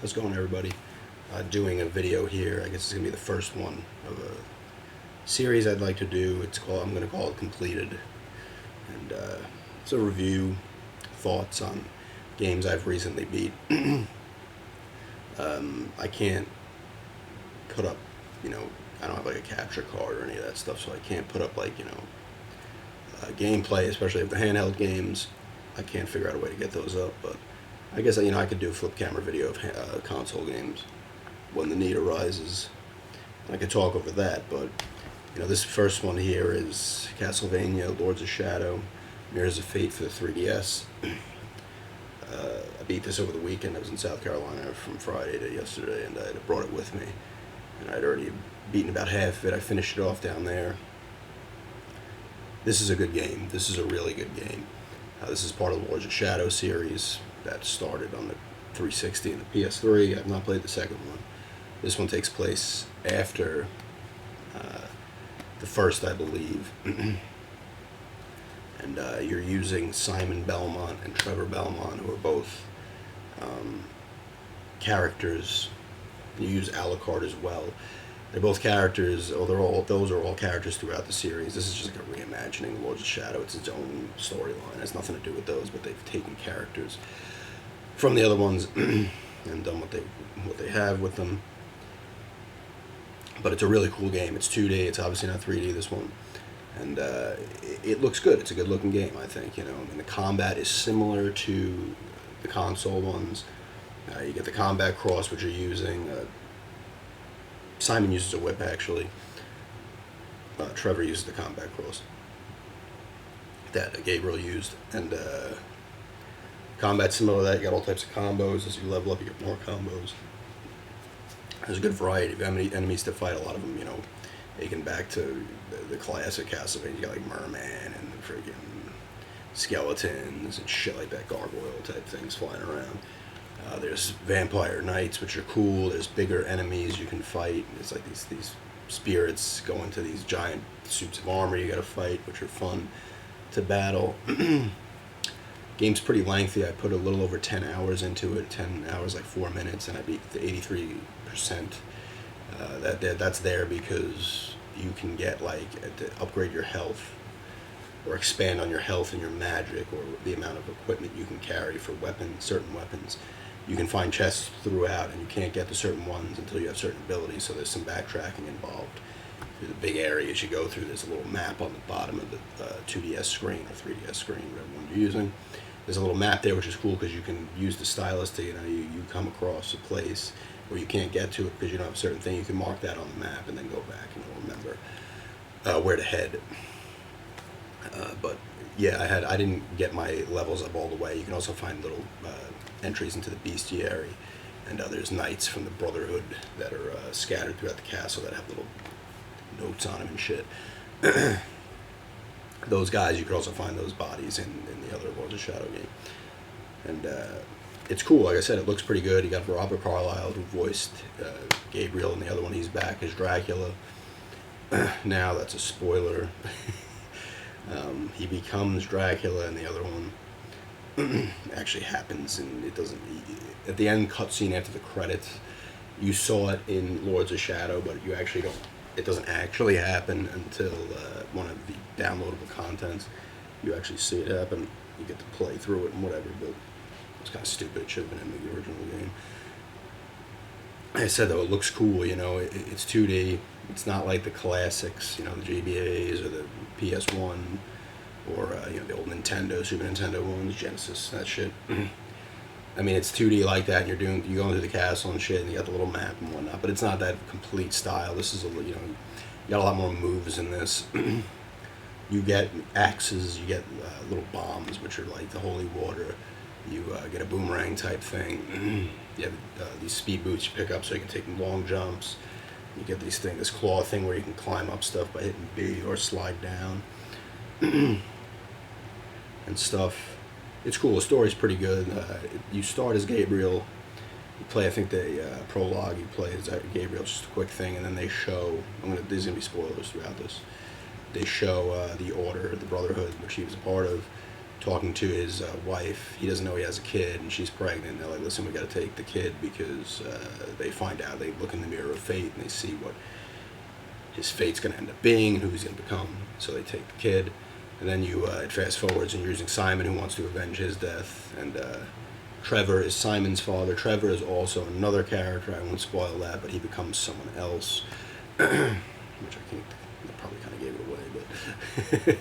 How's it going, everybody? Doing a video here. I guess it's gonna be the first one of a series I'd like to do. I'm gonna call it Completed, and it's a review, thoughts on games I've recently beat. I can't put up, I don't have like a capture card or any of that stuff, so I can't put up like gameplay, especially of the handheld games. I can't figure out a way to get those up, but I guess I could do a flip camera video of console games when the need arises. I could talk over that, but this first one here is Castlevania, Lords of Shadow, Mirrors of Fate for the 3DS. I beat this over the weekend. I was in South Carolina from Friday to yesterday, and I brought it with me. And I'd already beaten about half of it. I finished it off down there. This is a good game. This is a really good game. This is part of the Lords of Shadow series that started on the 360 and the PS3. I've not played the second one. This one takes place after the first, I believe. And you're using Simon Belmont and Trevor Belmont, who are both characters. You use Alucard as well. They're both characters, those are all characters throughout the series. This is just like a reimagining of Lords of Shadow. It's its own storyline. It has nothing to do with those, but they've taken characters from the other ones and done what they have with them. But it's a really cool game. It's 2D. It's obviously not 3D, this one. And it looks good. It's a good looking game, I think. The combat is similar to the console ones. You get the combat cross, which you're using. Simon uses a whip, actually. Trevor uses the combat cross that Gabriel used. And combat's similar to that. You got all types of combos. As you level up, you get more combos. There's a good variety of enemies to fight. A lot of them, taken back to the classic Castlevania. You got like Merman and the friggin' skeletons and shit like that, gargoyle type things flying around. There's vampire knights, which are cool. There's bigger enemies you can fight. It's like these spirits go into these giant suits of armor you gotta fight, which are fun to battle. Game's pretty lengthy. I put a little over 10 hours into it. 10 hours, like 4 minutes, and I beat the 83%. That's there because you can get to upgrade your health or expand on your health and your magic or the amount of equipment you can carry for certain weapons. You can find chests throughout, and you can't get to certain ones until you have certain abilities, so there's some backtracking involved. Through the big areas you go through, there's a little map on the bottom of the 2DS screen or 3DS screen, whatever one you're using. There's a little map there, which is cool because you can use the stylus to, you come across a place where you can't get to it because you don't have a certain thing. You can mark that on the map and then go back and you'll remember where to head. But yeah, I didn't get my levels up all the way. You can also find little entries into the bestiary, and there's knights from the Brotherhood that are scattered throughout the castle that have little notes on them and shit. Those guys, you could also find those bodies in the other Lords of Shadow game. And it's cool. Like I said, it looks pretty good. You got Robert Carlyle, who voiced Gabriel, and the other one he's back as Dracula. Now, that's a spoiler. He becomes Dracula, and the other one actually happens, and it doesn't. At the end cutscene after the credits, you saw it in Lords of Shadow, but you actually don't. It doesn't actually happen until one of the downloadable contents. You actually see it happen. You get to play through it and whatever, but it's kind of stupid. It should have been in the original game. Like I said, though, it looks cool. It's 2D. It's not like the classics, the GBAs or the PS1 or the old Nintendo, Super Nintendo ones, Genesis, that shit. I mean, it's 2D like that, and you're going through the castle and shit, and you got the little map and whatnot. But it's not that complete style. This is you got a lot more moves in this. You get axes, you get little bombs, which are like the holy water. You get a boomerang type thing. You have these speed boots you pick up so you can take long jumps. You get this claw thing where you can climb up stuff by hitting B or slide down and stuff. It's cool. The story's pretty good. You start as Gabriel. You play, I think, the prologue. You play as Gabriel, just a quick thing, and then they show. There's gonna be spoilers throughout this. They show the Order, the Brotherhood, which he was a part of, talking to his wife. He doesn't know he has a kid, and she's pregnant. They're like, listen, we got to take the kid because they find out, they look in the mirror of fate, and they see what his fate's going to end up being and who he's going to become. So they take the kid, and then it fast forwards, and you're using Simon, who wants to avenge his death, and Trevor is Simon's father. Trevor is also another character. I won't spoil that, but he becomes someone else, which I think I probably kind of gave it away, but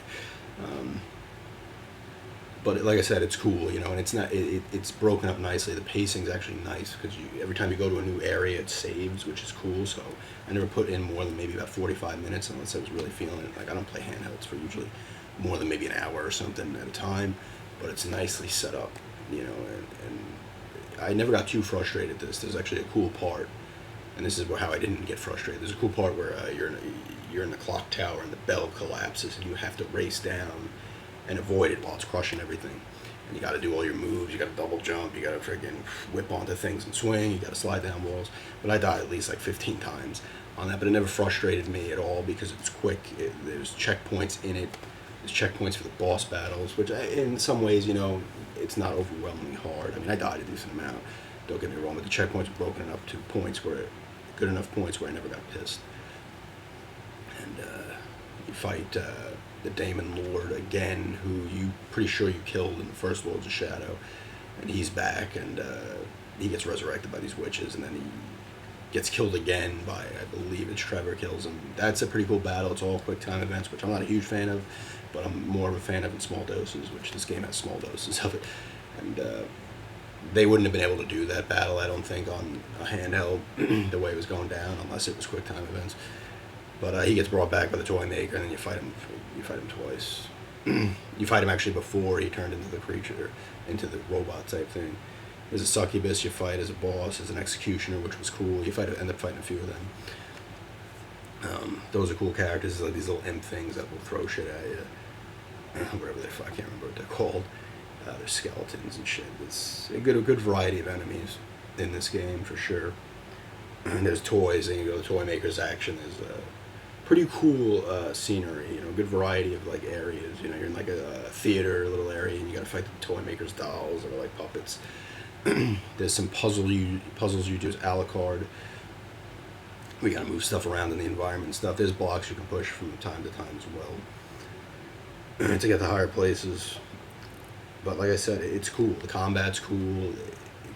but like I said, it's cool, and it's not it's broken up nicely. The pacing's actually nice because every time you go to a new area, it saves, which is cool. So I never put in more than maybe about 45 minutes unless I was really feeling it. Like, I don't play handhelds for usually more than maybe an hour or something at a time, but it's nicely set up, and I never got too frustrated at this. There's actually a cool part, and this is how I didn't get frustrated. There's a cool part where you're in the clock tower and the bell collapses, and you have to race down and avoid it while it's crushing everything. And you got to do all your moves. You got to double jump. You got to freaking whip onto things and swing. You got to slide down walls. But I died at least like 15 times on that. But it never frustrated me at all because it's quick. There's checkpoints in it. There's checkpoints for the boss battles, which in some ways, it's not overwhelmingly hard. I mean, I died a decent amount. Don't get me wrong, but the checkpoints are broken enough to good enough points where I never got pissed. And you fight the Daemon Lord again, who you pretty sure you killed in the first Lords of Shadow, and he's back, and he gets resurrected by these witches, and then he gets killed again by, I believe it's Trevor kills him. That's a pretty cool battle. It's all quick time events, which I'm not a huge fan of, but I'm more of a fan of in small doses, which this game has small doses of it. And they wouldn't have been able to do that battle, I don't think, on a handheld the way it was going down, unless it was quick time events. But he gets brought back by the toy maker, and then you fight him twice. You fight him actually before he turned into the creature, into the robot type thing. There's a succubus you fight as a boss, as an executioner, which was cool. You end up fighting a few of them. Those are cool characters, like these little imp things that will throw shit at you. Whatever I can't remember what they're called. They're skeletons and shit. It's a good variety of enemies in this game for sure. And there's toys, and the toy maker's action is pretty cool scenery. Good variety of like areas. You're in like a theater little area, and you got to fight the toy maker's dolls that are like puppets. There's some puzzles you do as a la carte. We got to move stuff around in the environment and stuff. There's blocks you can push from time to time as well to get to higher places. But like I said, it's cool. The combat's cool.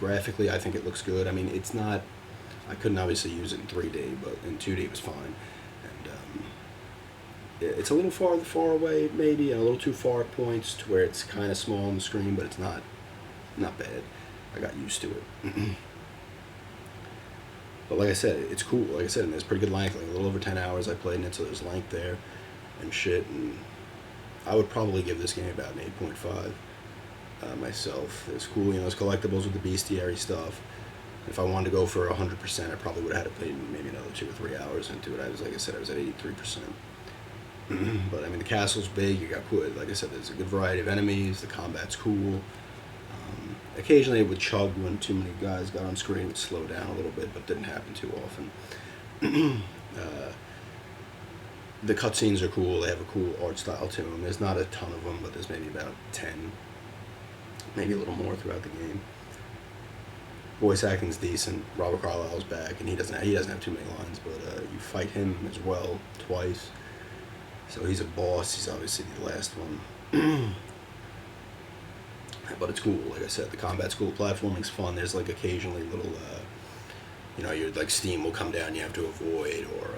Graphically, I think it looks good. I mean, it's not... I couldn't obviously use it in 3D, but in 2D it was fine. And it's a little far away, maybe, and a little too far at points to where it's kind of small on the screen, but it's not bad. I got used to it. But like I said, it's cool. Like I said, and there's pretty good length. Like a little over 10 hours I played in it, so there's length there and shit. And I would probably give this game about an 8.5 myself. It's cool. There's collectibles with the bestiary stuff. If I wanted to go for 100%, I probably would have had to play maybe another 2 or 3 hours into it. Like I said, I was at 83%. But I mean, the castle's big. You got cool. Like I said, there's a good variety of enemies. The combat's cool. Occasionally it would chug when too many guys got on screen. It would slow down a little bit, but didn't happen too often. The cutscenes are cool. They have a cool art style to them. There's not a ton of them, but there's maybe about 10, maybe a little more throughout the game. Voice acting's decent. Robert Carlyle's back, and he doesn't have too many lines, but you fight him as well twice. So he's a boss. He's obviously the last one. But it's cool. Like I said, the combat's cool. Platforming's fun. There's like occasionally little, your like steam will come down. You have to avoid, or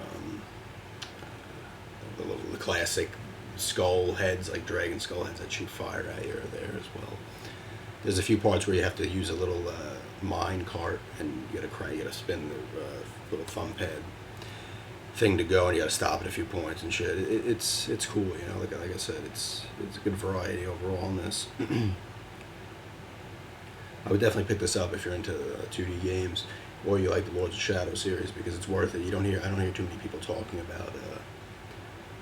the classic skull heads, like dragon skull heads that shoot fire at you, are there as well. There's a few parts where you have to use a little mine cart, and you gotta spin the little thumb pad thing to go, and you gotta stop at a few points and shit. It's cool. Like I said, it's a good variety overall in this. I would definitely pick this up if you're into 2D games, or you like the Lords of Shadow series, because it's worth it. I don't hear too many people talking about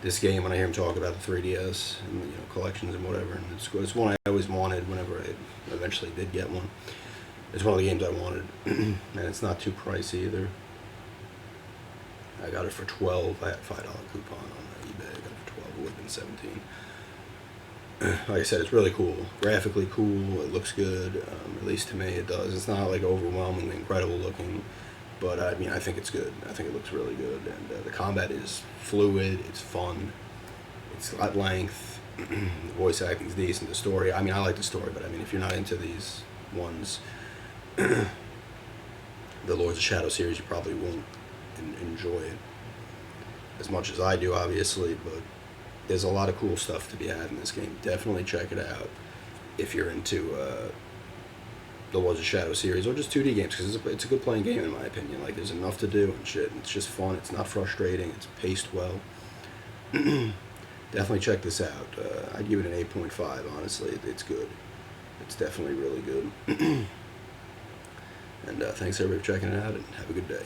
this game when I hear them talk about the 3DS and collections and whatever. And it's one I always wanted whenever I eventually did get one. It's one of the games I wanted, and it's not too pricey either. I got it for $12. I had a $5 coupon on eBay. I got it for $12. It would have been $17. like I said, it's really cool. Graphically cool. It looks good. At least to me, it does. It's not like overwhelmingly incredible looking, but I mean, I think it's good. I think it looks really good, and the combat is fluid. It's fun. It's got length. The voice acting's decent. The story. I mean, I like the story, but I mean, if you're not into these ones, the Lords of Shadow series, you probably won't enjoy it as much as I do, obviously, but there's a lot of cool stuff to be had in this game. Definitely check it out if you're into the Lords of Shadow series or just 2D games, because it's a good playing game in my opinion. Like, there's enough to do and shit. It's just fun. It's not frustrating. It's paced well. Definitely check this out. I'd give it an 8.5, honestly. It's good. It's definitely really good. And thanks everybody for checking it out, and have a good day.